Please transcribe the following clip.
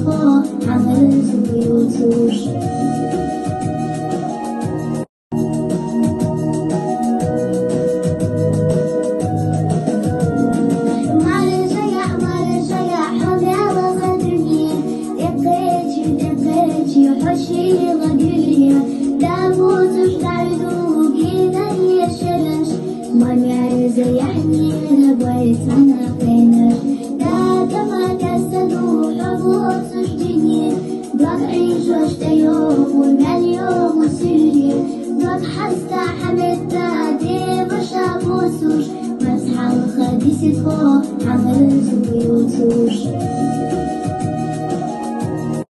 خو عملت بيوتوش حشي غديريا داموت وشدعدو جينا يشلش ما يعرز يحني لبيت أنا قينش دا كما كسدو حبوط سجدني ضاق عيش واشتيوم والمال يوم وسيري ضاق حستا حملتا دي مشابوسوش مسحة الخبيث خو عملت بيوتوش